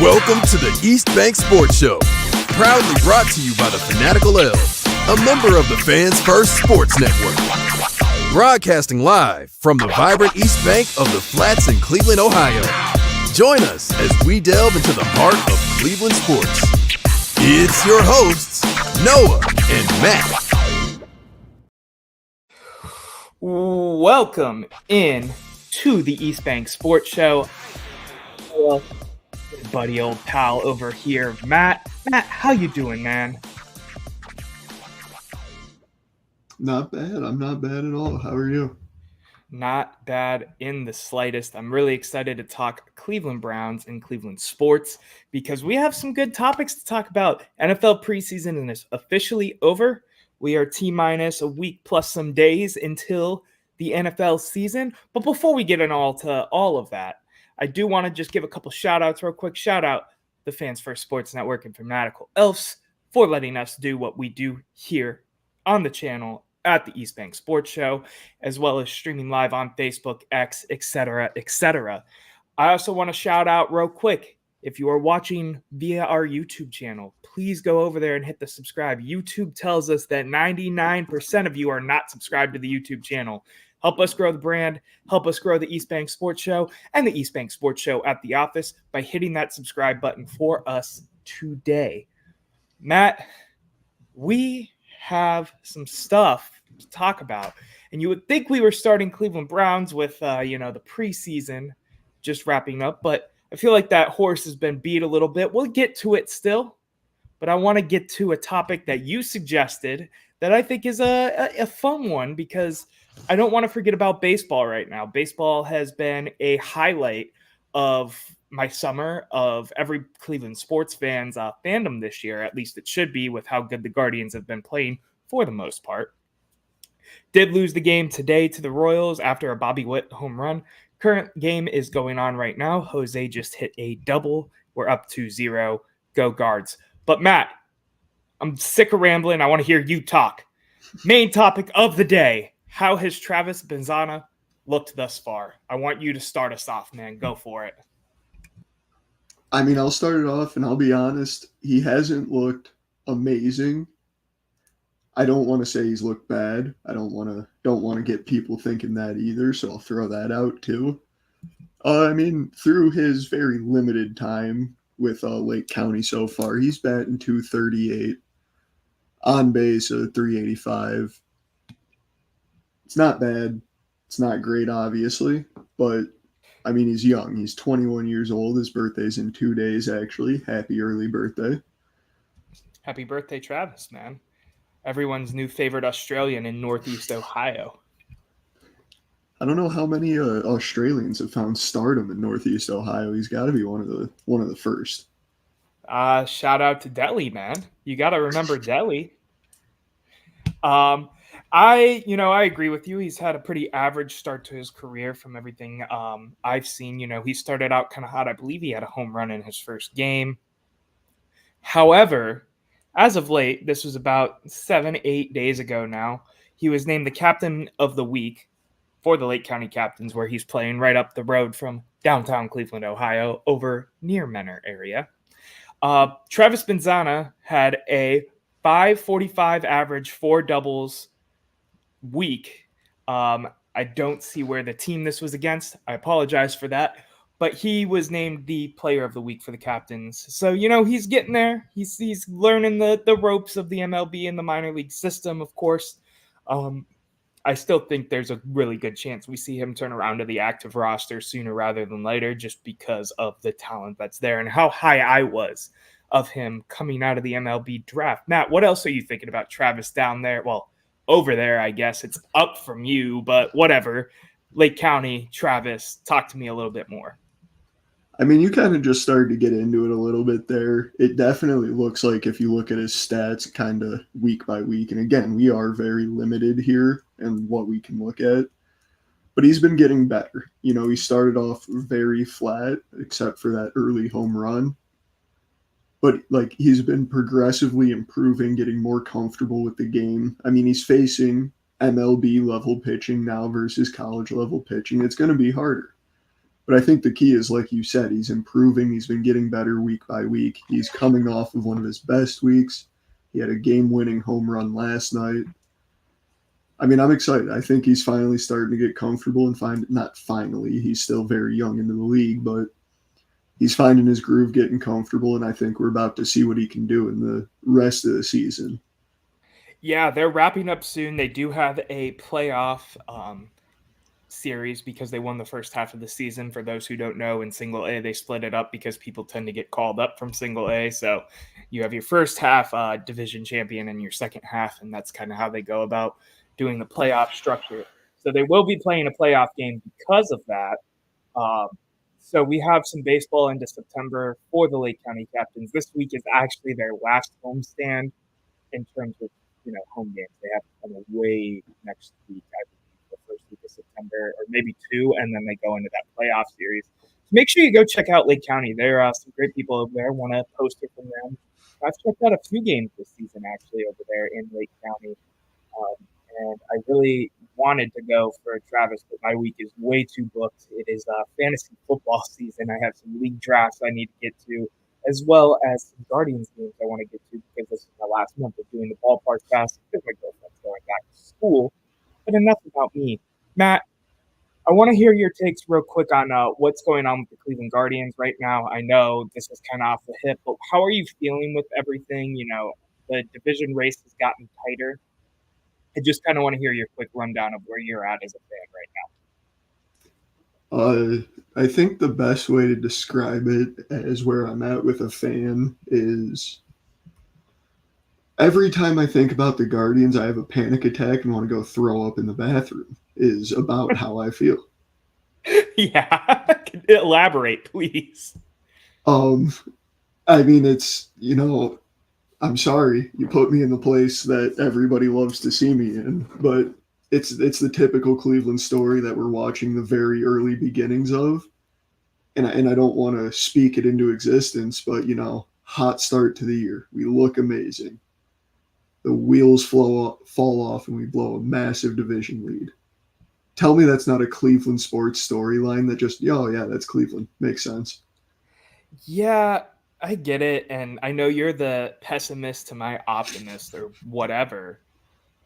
Welcome to the East Bank Sports Show, proudly brought to you by the Fanatical Elves, a member of the Fans First Sports Network. Broadcasting live from the vibrant East Bank of the Flats in Cleveland, Ohio. Join us as we delve into the heart of Cleveland sports. It's your hosts, Noah and Matt. Welcome in to the East Bank Sports Show. Buddy, old pal over here, Matt. Matt, how you doing, man? Not bad. I'm not bad at all. How are you? Not bad in the slightest. I'm really excited to talk Cleveland Browns and Cleveland sports because we have some good topics to talk about. NFL preseason is officially over. We are T-minus a week plus some days until the NFL season. But before we get into all of that, I do want to just give a couple shout-outs real quick. Shout out the Fans First Sports Network and Fanatical Elves for letting us do what we do here on the channel at the East Bank Sports Show, as well as streaming live on Facebook, X, etc., etc. I also want to shout out real quick, if you are watching via our YouTube channel, please go over there and hit the subscribe. YouTube tells us that 99% of you are not subscribed to the YouTube channel. Help us grow the brand, help us grow the East Bank Sports Show and the East Bank Sports Show at the office by hitting that subscribe button for us today. Matt, we have some stuff to talk about, and you would think we were starting Cleveland Browns with, the preseason just wrapping up, but I feel like that horse has been beat a little bit. We'll get to it still, but I want to get to a topic that you suggested that I think is a fun one because I don't want to forget about baseball right now. Baseball has been a highlight of my summer, of every Cleveland sports fan's fandom this year. At least it should be with how good the Guardians have been playing for the most part. Did lose the game today to the Royals after a Bobby Witt home run. Current game is going on right now. Jose just hit a double. We're up 2-0. Go Guards. But Matt, I'm sick of rambling. I want to hear you talk. Main topic of the day. How has Travis Bazzana looked thus far? I want you to start us off, man. Go for it. I mean, I'll start it off, and I'll be honest. He hasn't looked amazing. I don't want to say he's looked bad. I don't want to get people thinking that either, so I'll throw that out too. Through his very limited time with Lake County so far, he's batting .238, on base of .385. It's not bad. It's not great, obviously, but, he's young. He's 21 years old. His birthday's in 2 days, actually. Happy early birthday. Happy birthday, Travis, man. Everyone's new favorite Australian in Northeast Ohio. I don't know how many Australians have found stardom in Northeast Ohio. He's got to be one of the first. Shout out to Delhi, man. You got to remember Delhi. I agree with you. He's had a pretty average start to his career from everything I've seen. He started out kind of hot. I believe he had a home run in his first game. However, as of late, this was about 7-8 days ago now, he was named the captain of the week for the Lake County Captains, where he's playing right up the road from downtown Cleveland, Ohio, over near Menor area. Travis Bazzana had a .545 average, 4 doubles week. I don't see where the team this was against. I apologize for that. But he was named the player of the week for the Captains. So, he's getting there. He's learning the ropes of the MLB and the minor league system, of course. I still think there's a really good chance we see him turn around to the active roster sooner rather than later just because of the talent that's there and how high I was of him coming out of the MLB draft. Matt, what else are you thinking about Travis down there? Well, over there, I guess. It's up from you, but whatever. Lake County, Travis, talk to me a little bit more. You kind of just started to get into it a little bit there. It definitely looks like if you look at his stats kind of week by week, and again, we are very limited here in what we can look at, but he's been getting better. He started off very flat except for that early home run, but he's been progressively improving, getting more comfortable with the game. He's facing MLB level pitching now versus college level pitching. It's going to be harder. But I think the key is, like you said, he's improving. He's been getting better week by week. He's coming off of one of his best weeks. He had a game-winning home run last night. I mean, I'm excited. I think he's finally starting to get comfortable and not finally, he's still very young into the league, but he's finding his groove, getting comfortable, and I think we're about to see what he can do in the rest of the season. Yeah, they're wrapping up soon. They do have a playoff series because they won the first half of the season. For those who don't know, in single A, they split it up because people tend to get called up from single A. So you have your first half division champion and your second half, and that's kind of how they go about doing the playoff structure. So they will be playing a playoff game because of that. Um, so we have some baseball into September for the Lake County Captains. This week is actually their last homestand in terms of home games. They have to come away next week, I believe, the first week of September, or maybe two, and then they go into that playoff series. So make sure you go check out Lake County. There are some great people over there. Want a poster from them? I've checked out a few games this season actually over there in Lake County, and I really wanted to go for Travis, but my week is way too booked. It is fantasy football season. I have some league drafts I need to get to, as well as some Guardians games I want to get to because this is my last month of doing the ballpark pass because my girlfriend's going back to school. But enough about me. Matt, I want to hear your takes real quick on what's going on with the Cleveland Guardians right now. I know this is kind of off the hip, but how are you feeling with everything? The division race has gotten tighter. I just kind of want to hear your quick rundown of where you're at as a fan right now. I think the best way to describe it as where I'm at with a fan is every time I think about the Guardians, I have a panic attack and want to go throw up in the bathroom, is about how I feel. Yeah. Elaborate, please. I mean, it's, I'm sorry you put me in the place that everybody loves to see me in, but it's the typical Cleveland story that we're watching the very early beginnings of. And I don't want to speak it into existence, but hot start to the year. We look amazing. The wheels fall off and we blow a massive division lead. Tell me that's not a Cleveland sports storyline that just, oh yeah, that's Cleveland. Makes sense. Yeah, I get it. And I know you're the pessimist to my optimist or whatever,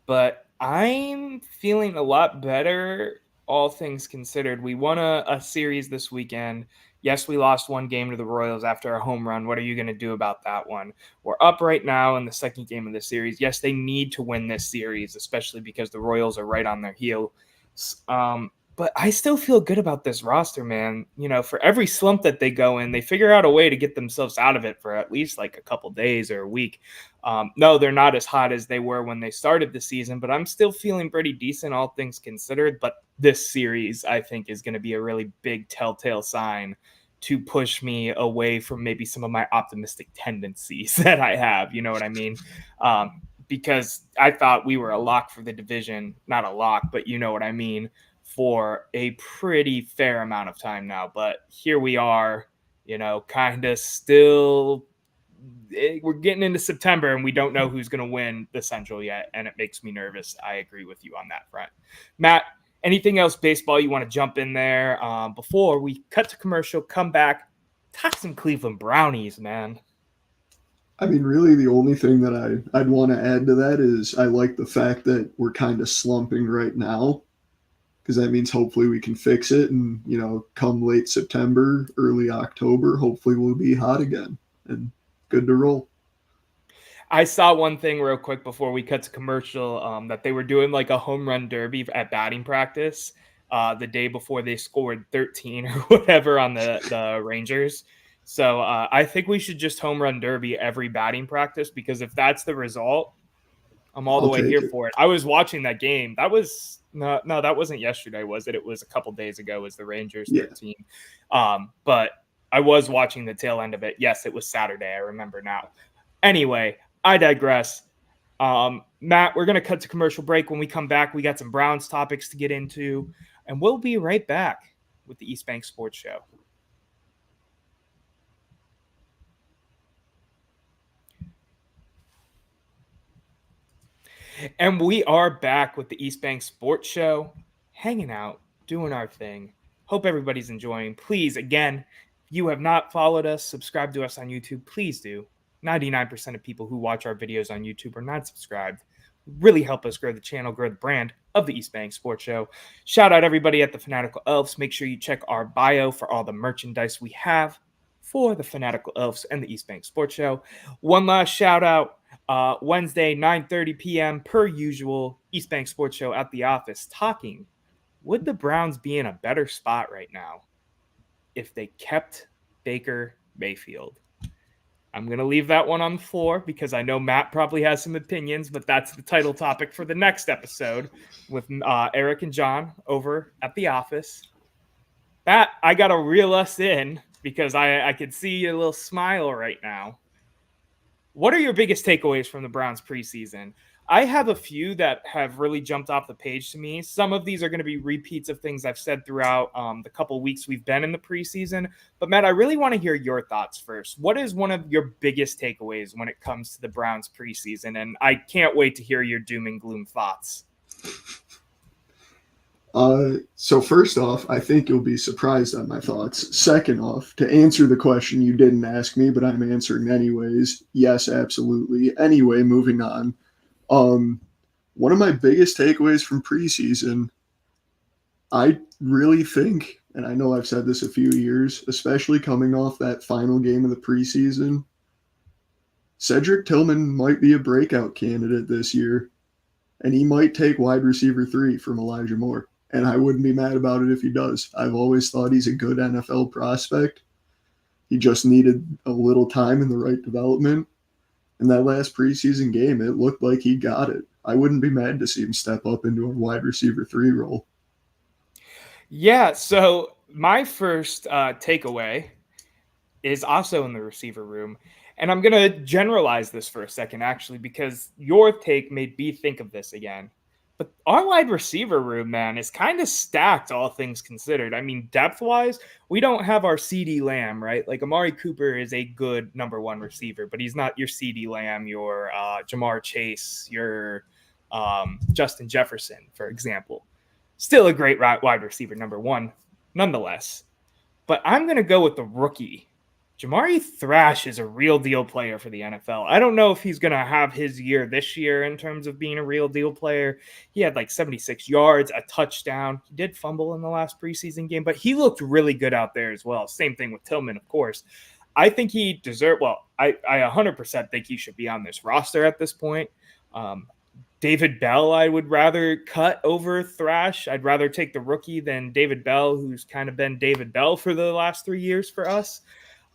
but I'm feeling a lot better, all things considered. We won a series this weekend. Yes, we lost one game to the Royals after a home run. What are you going to do about that one? We're up right now in the second game of the series. Yes, they need to win this series, especially because the Royals are right on their heel. But I still feel good about this roster, man. For every slump that they go in, they figure out a way to get themselves out of it for at least like a couple days or a week. No, they're not as hot as they were when they started the season, but I'm still feeling pretty decent, all things considered. But this series, I think, is going to be a really big telltale sign to push me away from maybe some of my optimistic tendencies that I have. You know what I mean? Because I thought we were a lock for the division. Not a lock, but you know what I mean, for a pretty fair amount of time now. But here we are, kind of still we're getting into September and we don't know who's going to win the Central yet, and it makes me nervous. I agree with you on that front. Matt, anything else baseball you want to jump in there before we cut to commercial, come back, talk some Cleveland Brownies, man? I mean, really, the only thing that I'd want to add to that is I like the fact that we're kind of slumping right now, because that means hopefully we can fix it. And, come late September, early October, hopefully we'll be hot again and good to roll. I saw one thing real quick before we cut to commercial, that they were doing like a home run derby at batting practice the day before they scored 13 or whatever on the Rangers. So I think we should just home run derby every batting practice, because if that's the result, I'm all the way here for it. I was watching that game. That was no, that wasn't yesterday, was it? It was a couple days ago. Was the Rangers 13? Yeah. But I was watching the tail end of it. Yes, it was Saturday. I remember now. Anyway, I digress. Matt, we're going to cut to commercial break. When we come back, we got some Browns topics to get into, and we'll be right back with the East Bank Sports Show. And we are back with the East Bank Sports Show, hanging out, doing our thing. Hope everybody's enjoying. Please, again, if you have not followed us, subscribe to us on YouTube, please do. 99% of people who watch our videos on YouTube are not subscribed. Really help us grow the channel, grow the brand of the East Bank Sports Show. Shout out everybody at the Fanatical Elves. Make sure you check our bio for all the merchandise we have for the Fanatical Elves and the East Bank Sports Show. One last shout out. Wednesday, 9:30 p.m. per usual, East Bank Sports Show at the office, talking, would the Browns be in a better spot right now if they kept Baker Mayfield? I'm going to leave that one on the floor because I know Matt probably has some opinions, but that's the title topic for the next episode with Eric and John over at the office. Matt, I got to reel us in because I could see a little smile right now. What are your biggest takeaways from the Browns preseason? I have a few that have really jumped off the page to me. Some of these are going to be repeats of things I've said throughout the couple weeks we've been in the preseason. But, Matt, I really want to hear your thoughts first. What is one of your biggest takeaways when it comes to the Browns preseason? And I can't wait to hear your doom and gloom thoughts. So first off, I think you'll be surprised at my thoughts. Second off, to answer the question you didn't ask me, but I'm answering anyways. Yes, absolutely. Anyway, moving on. One of my biggest takeaways from preseason, I really think, and I know I've said this a few years, especially coming off that final game of the preseason, Cedric Tillman might be a breakout candidate this year, and he might take wide receiver 3 from Elijah Moore. And I wouldn't be mad about it if he does. I've always thought he's a good NFL prospect. He just needed a little time in the right development. In that last preseason game, it looked like he got it. I wouldn't be mad to see him step up into a wide receiver 3 role. Yeah, so my first takeaway is also in the receiver room. And I'm going to generalize this for a second, actually, because your take made me think of this again. But our wide receiver room, man, is kind of stacked, all things considered. I mean, depth-wise, we don't have our CeeDee Lamb, right? Like, Amari Cooper is a good number one receiver, but he's not your CeeDee Lamb, your Jamar Chase, your Justin Jefferson, for example. Still a great wide receiver, number one, nonetheless. But I'm going to go with the rookie. Jamari Thrash is a real deal player for the NFL. I don't know if he's going to have his year this year in terms of being a real deal player. He had like 76 yards, a touchdown. He did fumble in the last preseason game, but he looked really good out there as well. Same thing with Tillman, of course. I think he deserves, well, I 100% think he should be on this roster at this point. David Bell, I would rather cut over Thrash. I'd rather take the rookie than David Bell, who's kind of been David Bell for the last 3 years for us.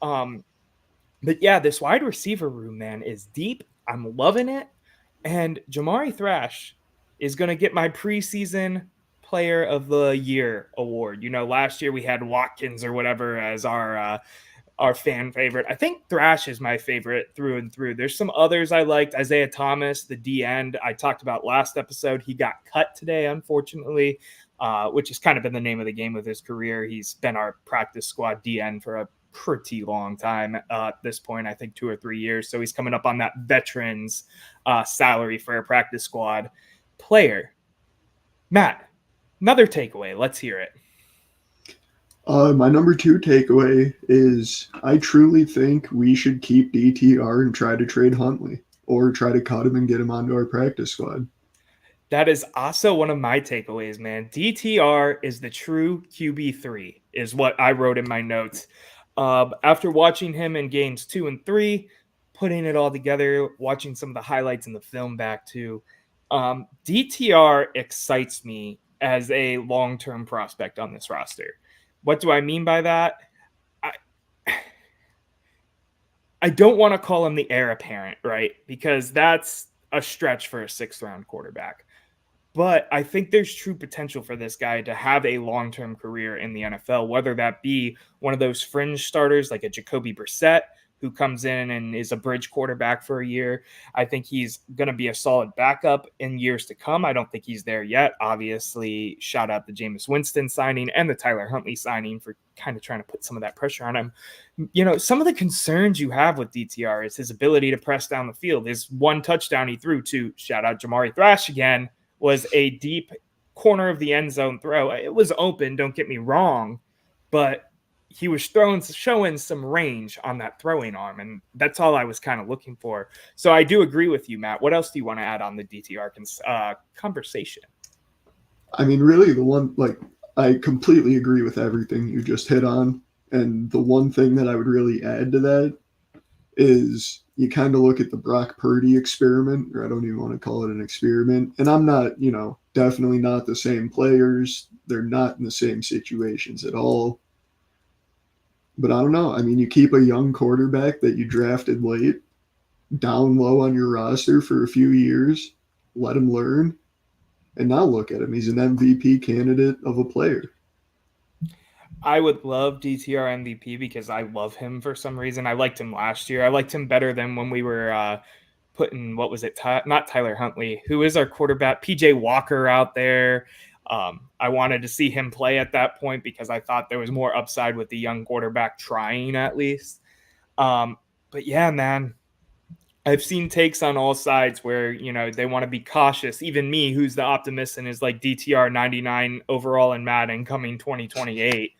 But yeah, this wide receiver room, man, is deep. I'm loving it. And Jamari Thrash is going to get my preseason player of the year award. You know, last year we had Watkins or whatever as our fan favorite. I think Thrash is my favorite through and through. There's some others I liked. Isaiah Thomas, the D end I talked about last episode. He got cut today, unfortunately, which has kind of been the name of the game with his career. He's been our practice squad D end for a pretty long time at this point, I think 2 or 3 years. So he's coming up on that veterans salary for a practice squad player. Matt, another takeaway. Let's hear it. My number 2 takeaway is I truly think we should keep DTR and try to trade Huntley or try to cut him and get him onto our practice squad. That is also one of my takeaways, man. DTR is the true QB3 is what I wrote in my notes. After watching him in games 2 and 3, putting it all together, watching some of the highlights in the film back too, DTR excites me as a long-term prospect on this roster. What do I mean by that? I don't want to call him the heir apparent, right? Because that's a stretch for a 6th-round quarterback. But I think there's true potential for this guy to have a long-term career in the NFL, whether that be one of those fringe starters like a Jacoby Brissett, who comes in and is a bridge quarterback for a year. I think he's going to be a solid backup in years to come. I don't think he's there yet. Obviously, shout out the Jameis Winston signing and the Tyler Huntley signing for kind of trying to put some of that pressure on him. You know, some of the concerns you have with DTR is his ability to press down the field. His one touchdown he threw to, shout out Jamari Thrash again, was a deep corner of the end zone throw. It was open, don't get me wrong, but he was showing some range on that throwing arm, and that's all I was kind of looking for. So I do agree with you, Matt. What else do you want to add on the DTR conversation? I mean, really, I completely agree with everything you just hit on. And the one thing that I would really add to that is you kind of look at the Brock Purdy experiment, or I don't even want to call it an experiment. And I'm not, definitely not the same players. They're not in the same situations at all. But I don't know. I mean, you keep a young quarterback that you drafted late down low on your roster for a few years, let him learn, and now look at him. He's an MVP candidate of a player. I would love DTR MVP because I love him for some reason. I liked him last year. I liked him better than when we were putting, what was it? Not Tyler Huntley, who is our quarterback, PJ Walker out there. I wanted to see him play at that point because I thought there was more upside with the young quarterback trying at least. But yeah, man, I've seen takes on all sides where, they want to be cautious. Even me, who's the optimist and is like DTR 99 overall in Madden coming 2028.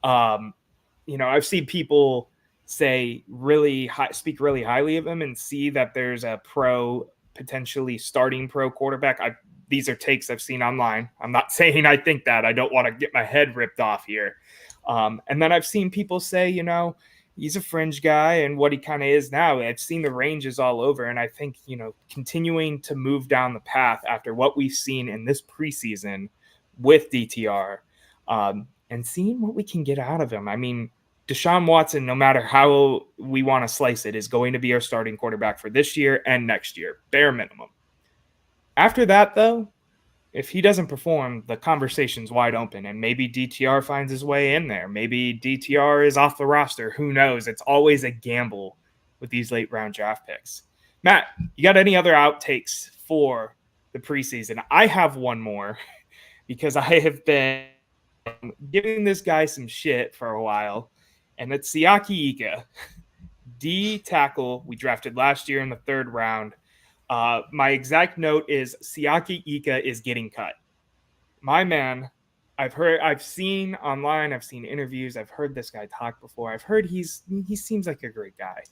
I've seen people speak really highly of him and see that there's a potentially starting pro quarterback. These are takes I've seen online. I'm not saying I think that. I don't want to get my head ripped off here. And then I've seen people say, he's a fringe guy and what he kind of is now. I've seen the ranges all over. And I think, continuing to move down the path after what we've seen in this preseason with DTR and seeing what we can get out of him. I mean, Deshaun Watson, no matter how we want to slice it, is going to be our starting quarterback for this year and next year, bare minimum. After that, though, if he doesn't perform, the conversation's wide open, and maybe DTR finds his way in there. Maybe DTR is off the roster. Who knows? It's always a gamble with these late-round draft picks. Matt, you got any other outtakes for the preseason? I have one more because I have been giving this guy some shit for a while, and it's Siaki Ika, D tackle we drafted last year in the 3rd round. My exact note is Siaki Ika is getting cut. My man, I've seen online, I've seen interviews, I've heard this guy talk before. I've heard he seems like a great guy.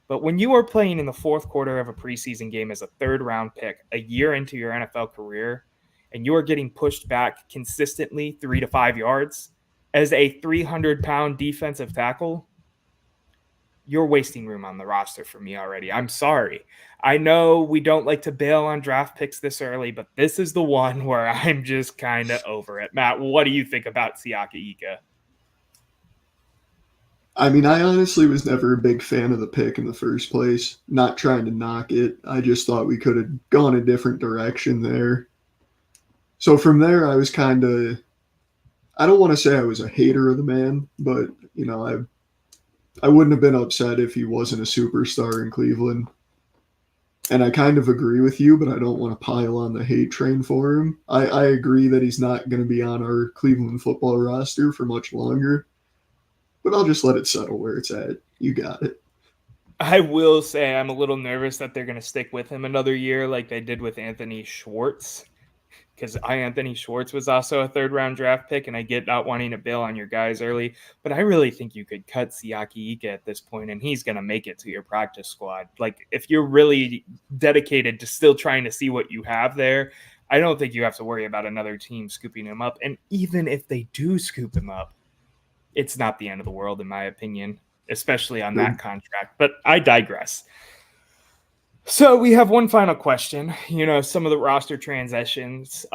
But when you are playing in the 4th quarter of a preseason game as a 3rd round pick, a year into your NFL career, and you are getting pushed back consistently 3 to 5 yards as a 300-pound defensive tackle, you're wasting room on the roster for me already. I'm sorry. I know we don't like to bail on draft picks this early, but this is the one where I'm just kind of over it. Matt, what do you think about Siaki Ika? I mean, I honestly was never a big fan of the pick in the first place. Not trying to knock it. I just thought we could have gone a different direction there. So from there, I was kind of, I don't want to say I was a hater of the man, but, I wouldn't have been upset if he wasn't a superstar in Cleveland. And I kind of agree with you, but I don't want to pile on the hate train for him. I agree that he's not going to be on our Cleveland football roster for much longer, but I'll just let it settle where it's at. You got it. I will say I'm a little nervous that they're going to stick with him another year like they did with Anthony Schwartz, because Anthony Schwartz was also a 3rd round draft pick, and I get not wanting to bail on your guys early, but I really think you could cut Siaki Ika at this point, and he's going to make it to your practice squad. Like, if you're really dedicated to still trying to see what you have there, I don't think you have to worry about another team scooping him up. And even if they do scoop him up, it's not the end of the world, in my opinion, especially on that contract. But I digress. So we have one final question. Some of the roster transitions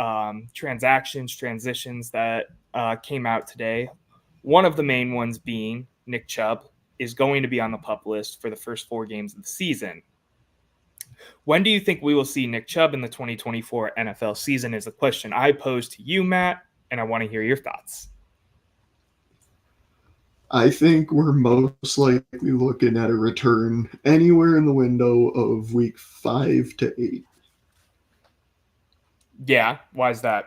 that came out today. One of the main ones being Nick Chubb is going to be on the PUP list for the first 4 games of the season. When do you think we will see Nick Chubb in the 2024 NFL season is the question I pose to you, Matt, and I want to hear your thoughts. I think we're most likely looking at a return anywhere in the window of week 5 to 8. Yeah, why is that?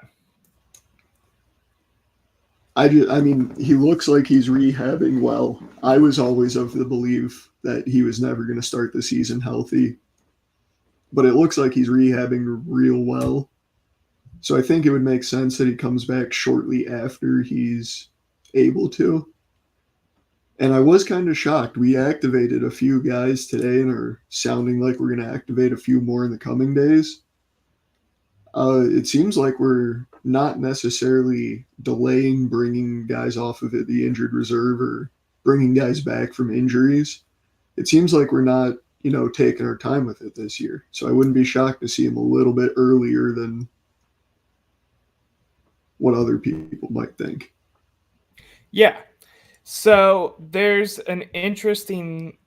I mean, he looks like he's rehabbing well. I was always of the belief that he was never going to start the season healthy, but it looks like he's rehabbing real well. So I think it would make sense that he comes back shortly after he's able to. And I was kind of shocked. We activated a few guys today and are sounding like we're going to activate a few more in the coming days. It seems like we're not necessarily delaying bringing guys off of the injured reserve or bringing guys back from injuries. It seems like we're not, taking our time with it this year. So I wouldn't be shocked to see him a little bit earlier than what other people might think. Yeah. So there's an interesting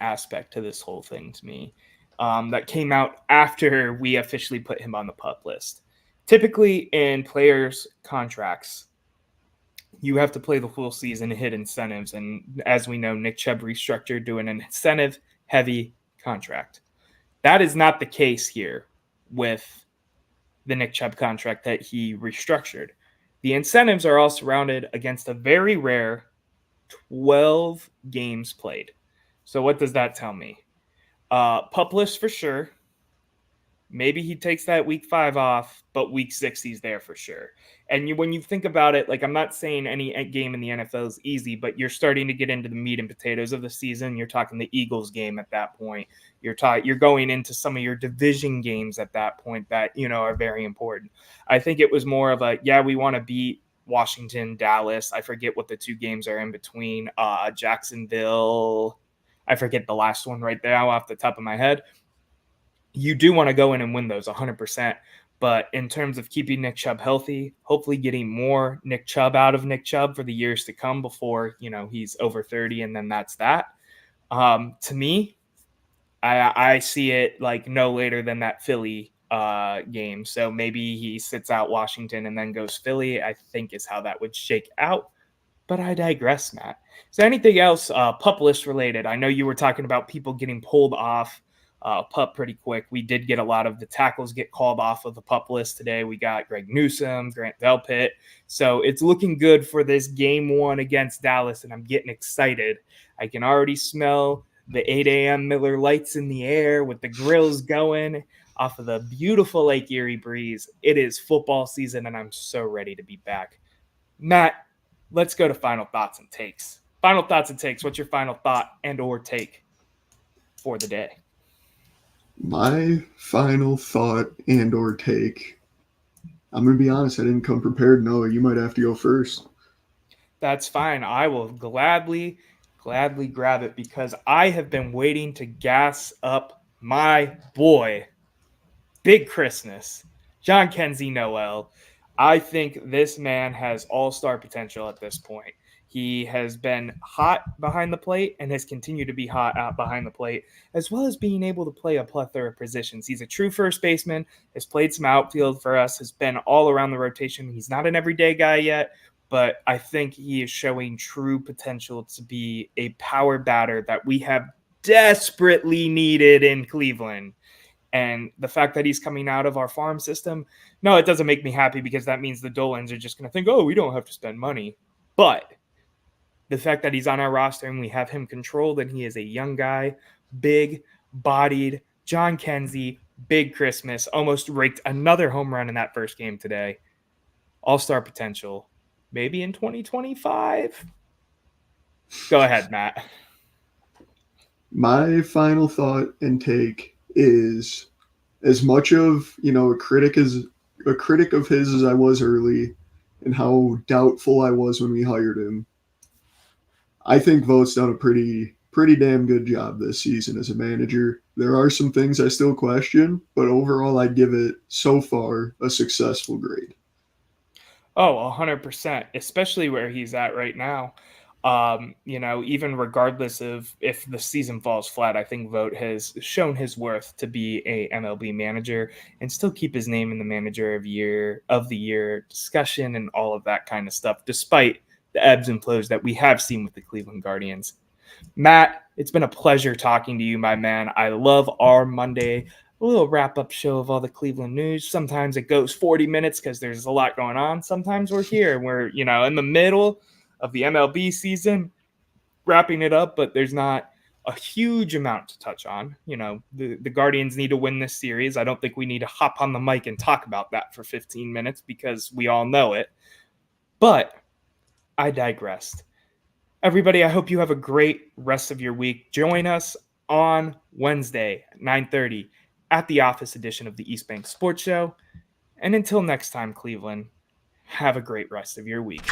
aspect to this whole thing to me that came out after we officially put him on the PUP list. Typically in players' contracts, you have to play the full season to hit incentives. And as we know, Nick Chubb restructured to an incentive-heavy contract. That is not the case here with the Nick Chubb contract that he restructured. The incentives are all surrounded against a very rare 12 games played. So what does that tell me? PUP list for sure. Maybe he takes that week 5 off, but week 6 he's there for sure. And when you think about it, like I'm not saying any game in the NFL is easy, but you're starting to get into the meat and potatoes of the season. You're talking the Eagles game at that point. You're going into some of your division games at that point that, are very important. I think it was more of we want to beat Washington, Dallas. I forget what the 2 games are in between. Jacksonville. I forget the last one right there off the top of my head. You do want to go in and win those 100%. But in terms of keeping Nick Chubb healthy, hopefully getting more Nick Chubb out of Nick Chubb for the years to come before, he's over 30 and then that's that. To me, I see it like no later than that Philly game. So maybe he sits out Washington and then goes Philly, I think is how that would shake out. But I digress, Matt. Is there anything else PUP list related? I know you were talking about people getting pulled off PUP pretty quick. We did get a lot of the tackles get called off of the PUP list today. We got Greg Newsome, Grant Delpit. So it's looking good for this game 1 against Dallas, and I'm getting excited. I can already smell the 8 a.m. Miller lights in the air with the grills going off of the beautiful Lake Erie breeze. It is football season, and I'm so ready to be back. Matt, let's go to final thoughts and takes. Final thoughts and takes. What's your final thought and or take for the day? My final thought and or take. I'm going to be honest, I didn't come prepared. Noah, you might have to go first. That's fine. I will gladly grab it because I have been waiting to gas up my boy, Big Christmas, John Kenzie Noel. I think this man has all-star potential at this point. He has been hot behind the plate and has continued to be hot out behind the plate, as well as being able to play a plethora of positions. He's a true first baseman, has played some outfield for us, has been all around the rotation. He's not an everyday guy yet, but I think he is showing true potential to be a power batter that we have desperately needed in Cleveland. And the fact that he's coming out of our farm system, no, it doesn't make me happy because that means the Dolans are just going to think, oh, we don't have to spend money. But the fact that he's on our roster and we have him controlled and he is a young guy, big-bodied, John Kenzie, Big Christmas, almost raked another home run in that first game today. All-star potential. Maybe in 2025? Go ahead, Matt. My final thought and take is as much of, a critic of his as I was early and how doubtful I was when we hired him. I think Vogt's done a pretty damn good job this season as a manager. There are some things I still question, but overall I'd give it so far a successful grade. Oh, 100%, especially where he's at right now. Even regardless of if the season falls flat, I think Vogt has shown his worth to be a MLB manager and still keep his name in the manager of the year discussion and all of that kind of stuff, despite the ebbs and flows that we have seen with the Cleveland Guardians. Matt, it's been a pleasure talking to you, my man. I love our Monday, a little wrap-up show of all the Cleveland news. Sometimes it goes 40 minutes because there's a lot going on. Sometimes we're here and we're, in the middle of the MLB season, wrapping it up, but there's not a huge amount to touch on. You know, the Guardians need to win this series. I don't think we need to hop on the mic and talk about that for 15 minutes because we all know it. But I digressed. Everybody, I hope you have a great rest of your week. Join us on Wednesday at 9:30 at the Office edition of the East Bank Sports Show. And until next time, Cleveland, have a great rest of your week.